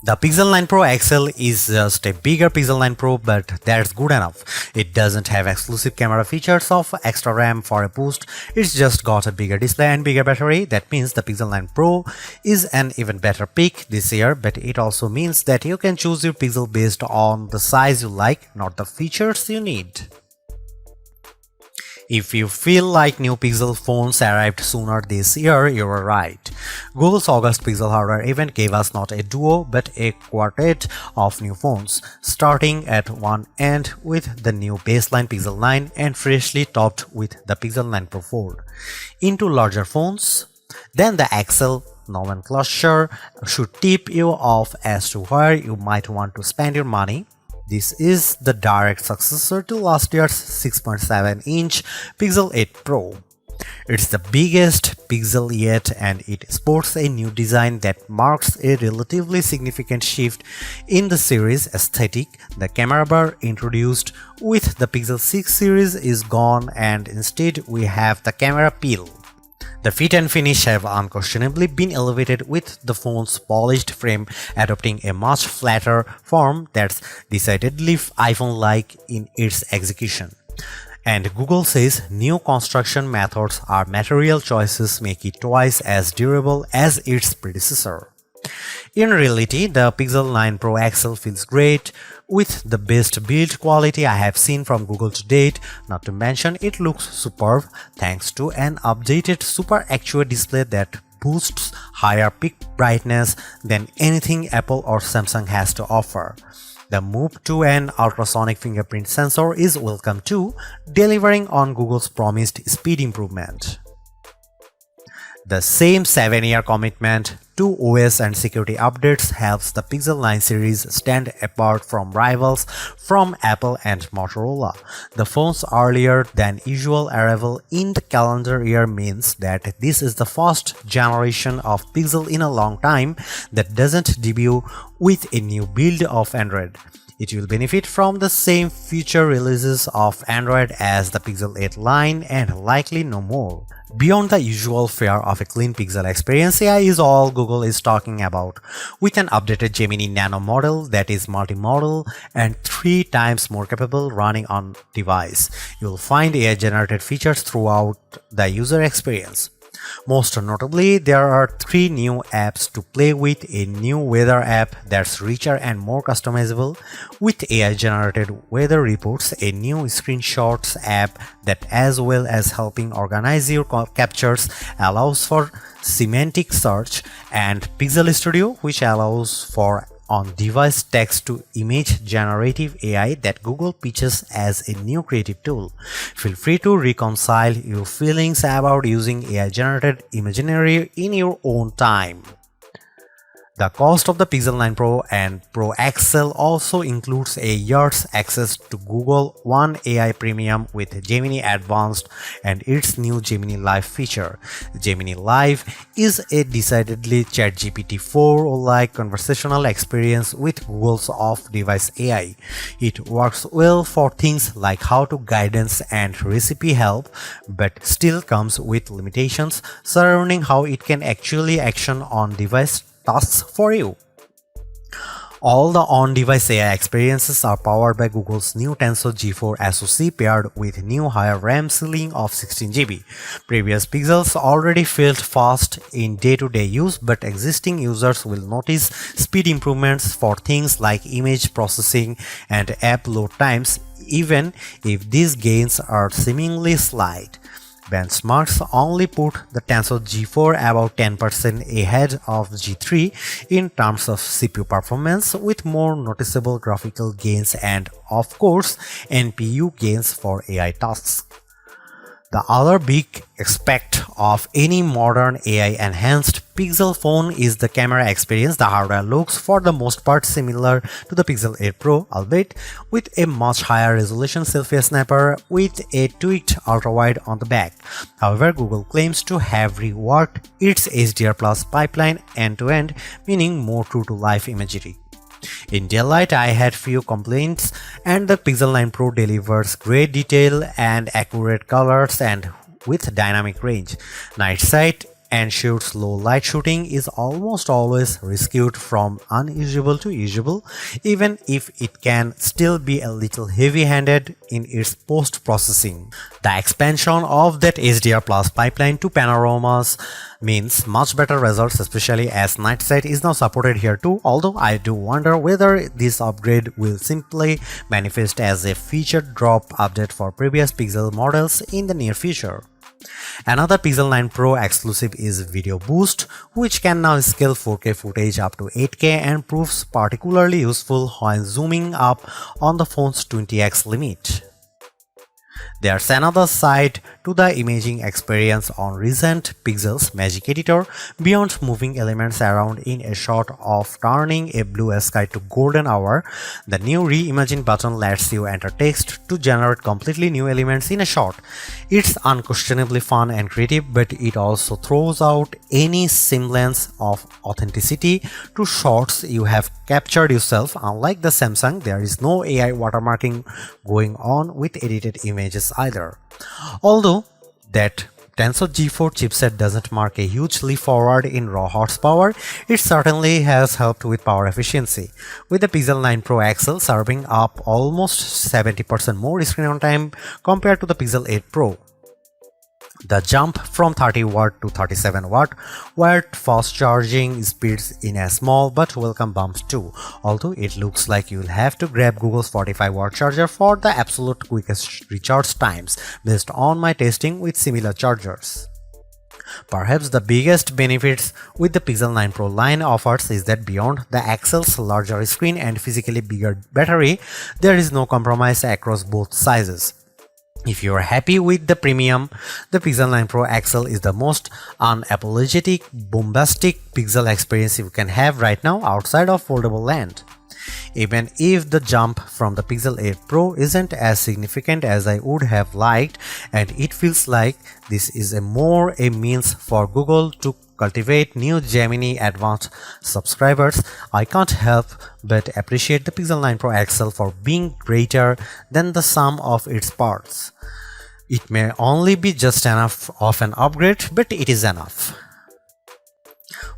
The Pixel 9 Pro XL is just a bigger Pixel 9 Pro, but that's good enough. It doesn't have exclusive camera features of extra RAM for a boost. It's just got a bigger display and bigger battery. That means the Pixel 9 Pro is an even better pick this year, but it also means that you can choose your Pixel based on the size you like, not the features you need. If you feel like new Pixel phones arrived sooner this year, you are right. Google's August Pixel hardware event gave us not a duo but a quartet of new phones, starting at one end with the new baseline Pixel 9 and freshly topped with the Pixel 9 Pro Fold. Into larger phones, then the XL nomenclature should tip you off as to where you might want to spend your money. This is the direct successor to last year's 6.7-inch Pixel 8 Pro. It's the biggest Pixel yet, and it sports a new design that marks a relatively significant shift in the series aesthetic. The camera bar introduced with the Pixel 6 series is gone, and instead we have the camera peel. The fit and finish have unquestionably been elevated, with the phone's polished frame adopting a much flatter form that's decidedly iPhone-like in its execution. And Google says new construction methods or material choices make it twice as durable as its predecessor. In reality, the Pixel 9 Pro XL feels great, with the best build quality I have seen from Google to date. Not to mention, it looks superb thanks to an updated Super Actuate display that boosts higher peak brightness than anything Apple or Samsung has to offer. The move to an ultrasonic fingerprint sensor is welcome too, delivering on Google's promised speed improvement. The same 7-year commitment to OS and security updates helps the Pixel 9 series stand apart from rivals from Apple and Motorola. The phone's earlier than usual arrival in the calendar year means that this is the first generation of Pixel in a long time that doesn't debut with a new build of Android. It will benefit from the same future releases of Android as the Pixel 8 line and likely no more. Beyond the usual fare of a clean Pixel experience, AI is all Google is talking about, with an updated Gemini Nano model that is multimodal and 3 times more capable running on device. You'll find AI-generated features throughout the user experience. Most notably, there are 3 new apps to play with: a new weather app that's richer and more customizable with AI-generated weather reports, a new screenshots app that, as well as helping organize your captures, allows for semantic search, and Pixel Studio, which allows for on-device text-to-image generative AI that Google pitches as a new creative tool. Feel free to reconcile your feelings about using AI-generated imagery in your own time. The cost of the Pixel 9 Pro and Pro XL also includes a year's access to Google One AI Premium with Gemini Advanced and its new Gemini Live feature. Gemini Live is a decidedly ChatGPT 4-like conversational experience with Google's off-device AI. It works well for things like how-to guidance and recipe help, but still comes with limitations surrounding how it can actually action on-device tasks for you. All the on-device AI experiences are powered by Google's new Tensor G4 SoC paired with new higher RAM ceiling of 16GB. Previous Pixels already felt fast in day-to-day use, but existing users will notice speed improvements for things like image processing and app load times, even if these gains are seemingly slight. Benchmarks only put the Tensor G4 about 10% ahead of G3 in terms of CPU performance, with more noticeable graphical gains and, of course, NPU gains for AI tasks. The other big aspect of any modern AI-enhanced Pixel phone is the camera experience. The hardware looks for the most part similar to the Pixel 8 Pro, albeit with a much higher resolution selfie snapper with a tweaked ultrawide on the back. However, Google claims to have reworked its HDR Plus pipeline end-to-end, meaning more true-to-life imagery. In daylight, I had few complaints, and the Pixel 9 Pro delivers great detail and accurate colors and with dynamic range. Night sight ensures low light shooting is almost always rescued from unusable to usable, even if it can still be a little heavy-handed in its post-processing. The expansion of that HDR Plus pipeline to panoramas means much better results, especially as night sight is now supported here too, although I do wonder whether this upgrade will simply manifest as a feature drop update for previous Pixel models in the near future. Another Pixel 9 Pro exclusive is Video Boost, which can now scale 4K footage up to 8K and proves particularly useful when zooming up on the phone's 20x limit. There's another side to the imaging experience on recent Pixel's Magic Editor. Beyond moving elements around in a shot of turning a blue sky to golden hour, the new Reimagine button lets you enter text to generate completely new elements in a shot. It's unquestionably fun and creative, but it also throws out any semblance of authenticity to shots you have captured yourself. Unlike the Samsung, there is no AI watermarking going on with edited images either. Although that Tensor G4 chipset doesn't mark a huge leap forward in raw horsepower, it certainly has helped with power efficiency, with the Pixel 9 Pro XL serving up almost 70% more screen on time compared to the Pixel 8 Pro. The jump from 30W to 37W wired fast charging speeds in a small but welcome bump too, although it looks like you'll have to grab Google's 45W charger for the absolute quickest recharge times based on my testing with similar chargers. Perhaps the biggest benefits with the Pixel 9 Pro line offers is that beyond the XL's larger screen and physically bigger battery, there is no compromise across both sizes. If you are happy with the premium, the Pixel 9 Pro XL is the most unapologetic, bombastic Pixel experience you can have right now outside of foldable land. Even if the jump from the Pixel 8 Pro isn't as significant as I would have liked, and it feels like this is more a means for Google to cultivate new Gemini Advanced subscribers, I can't help but appreciate the Pixel 9 Pro XL for being greater than the sum of its parts. It may only be just enough of an upgrade, but it is enough.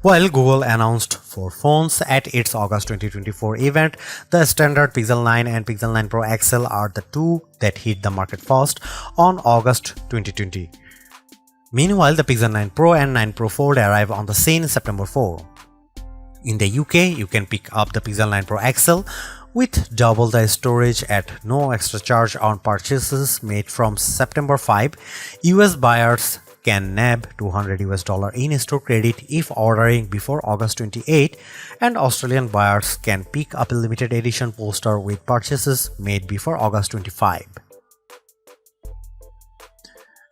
While Google announced 4 phones at its August 2024 event, the standard Pixel 9 and Pixel 9 Pro XL are the two that hit the market first on August 2020. Meanwhile, the Pixel 9 Pro and 9 Pro Fold arrive on the scene September 4. In the UK, you can pick up the Pixel 9 Pro XL with double the storage at no extra charge on purchases made from September 5. US buyers can nab $200 in-store credit if ordering before August 28, and Australian buyers can pick up a limited edition poster with purchases made before August 25.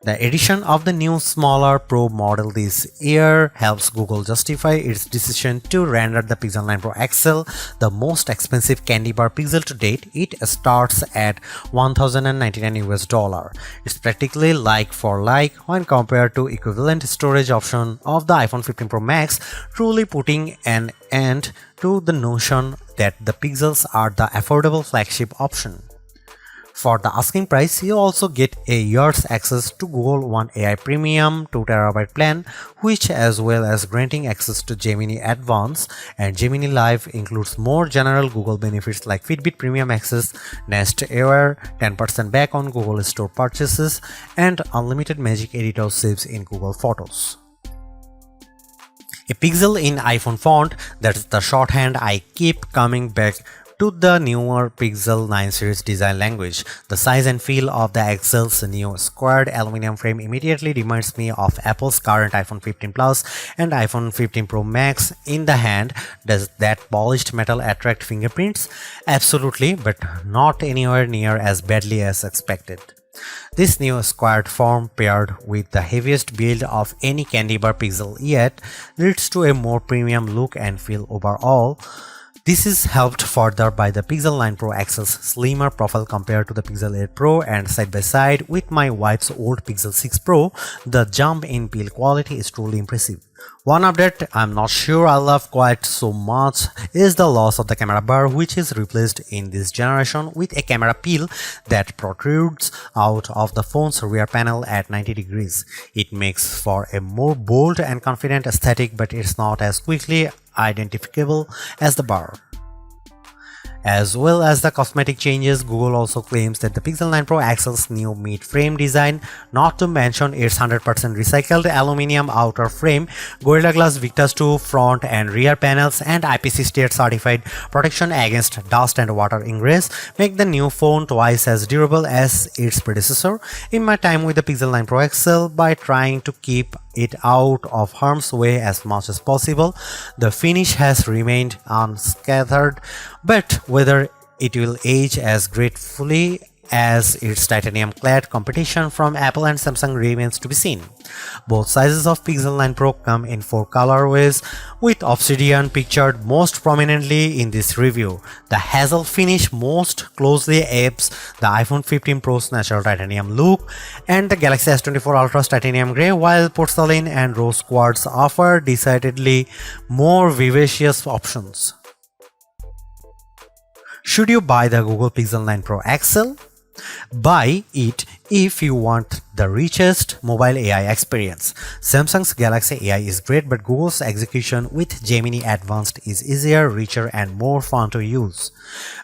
The addition of the new smaller Pro model this year helps Google justify its decision to render the Pixel 9 Pro XL the most expensive candy bar Pixel to date. It starts at $1,099. It's practically like for like when compared to equivalent storage option of the iPhone 15 Pro Max, truly putting an end to the notion that the Pixels are the affordable flagship option. For the asking price, you also get a year's access to Google One AI Premium 2TB plan, which, as well as granting access to Gemini Advanced and Gemini Live, includes more general Google benefits like Fitbit Premium Access, Nest Air, 10% back on Google Store purchases, and unlimited Magic Editor saves in Google Photos. A pixel in iPhone font, that's the shorthand I keep coming back to the newer Pixel 9 series design language. The size and feel of the XL's new squared aluminum frame immediately reminds me of Apple's current iPhone 15 Plus and iPhone 15 Pro Max in the hand. Does that polished metal attract fingerprints? Absolutely, but not anywhere near as badly as expected. This new squared form, paired with the heaviest build of any candy bar Pixel yet, leads to a more premium look and feel overall. This is helped further by the Pixel 9 Pro XL's slimmer profile compared to the Pixel 8 Pro, and side by side with my wife's old Pixel 6 Pro, the jump in build quality is truly impressive. One update I'm not sure I love quite so much is the loss of the camera bar, which is replaced in this generation with a camera peel that protrudes out of the phone's rear panel at 90 degrees. It makes for a more bold and confident aesthetic, but it's not as quickly identifiable as the bar. As well as the cosmetic changes, Google also claims that the Pixel 9 Pro XL's new mid-frame design, not to mention its 100% recycled aluminum outer frame, Gorilla Glass Victus 2 front and rear panels, and IP68 certified protection against dust and water ingress, make the new phone twice as durable as its predecessor. In my time with the Pixel 9 Pro XL, by trying to keep it out of harm's way as much as possible, the finish has remained unscathed, but whether it will age as gracefully as its titanium-clad competition from Apple and Samsung remains to be seen. Both sizes of Pixel 9 Pro come in 4 colorways, with Obsidian pictured most prominently in this review. The hazel finish most closely apes the iPhone 15 Pro's natural titanium look, and the Galaxy S24 Ultra's titanium gray, while porcelain and rose quartz offer decidedly more vivacious options. Should you buy the Google Pixel 9 Pro XL? Buy it if you want the richest mobile AI experience. Samsung's Galaxy AI is great, but Google's execution with Gemini Advanced is easier, richer, and more fun to use.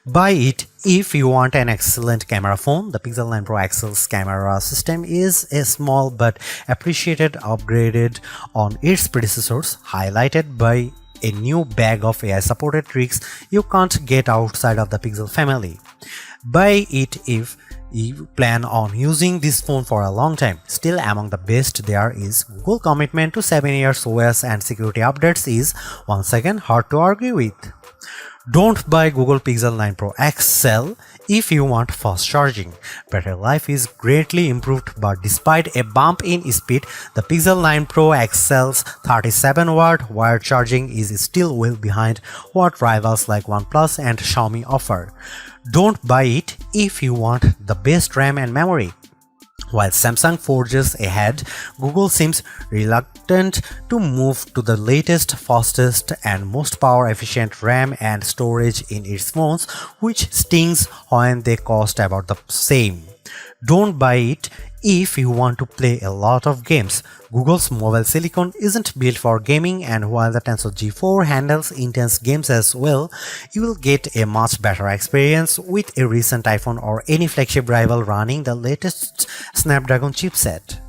Buy it if you want an excellent camera phone. The Pixel 9 Pro XL's camera system is a small but appreciated upgraded on its predecessors, highlighted by a new bag of AI-supported tricks you can't get outside of the Pixel family. Buy it if you plan on using this phone for a long time. Still among the best there is Google commitment to 7 years OS and security updates is once again hard to argue with. Don't buy Google Pixel 9 Pro XL if you want fast charging. Battery life is greatly improved, but despite a bump in speed, the Pixel 9 Pro XL's 37-watt wired charging is still well behind what rivals like OnePlus and Xiaomi offer. Don't buy it if you want the best RAM and memory. While Samsung forges ahead, Google seems reluctant to move to the latest, fastest, and most power-efficient RAM and storage in its phones, which stings when they cost about the same. Don't buy it if you want to play a lot of games. Google's mobile silicon isn't built for gaming, and while the Tensor G4 handles intense games as well, you will get a much better experience with a recent iPhone or any flagship rival running the latest Snapdragon chipset.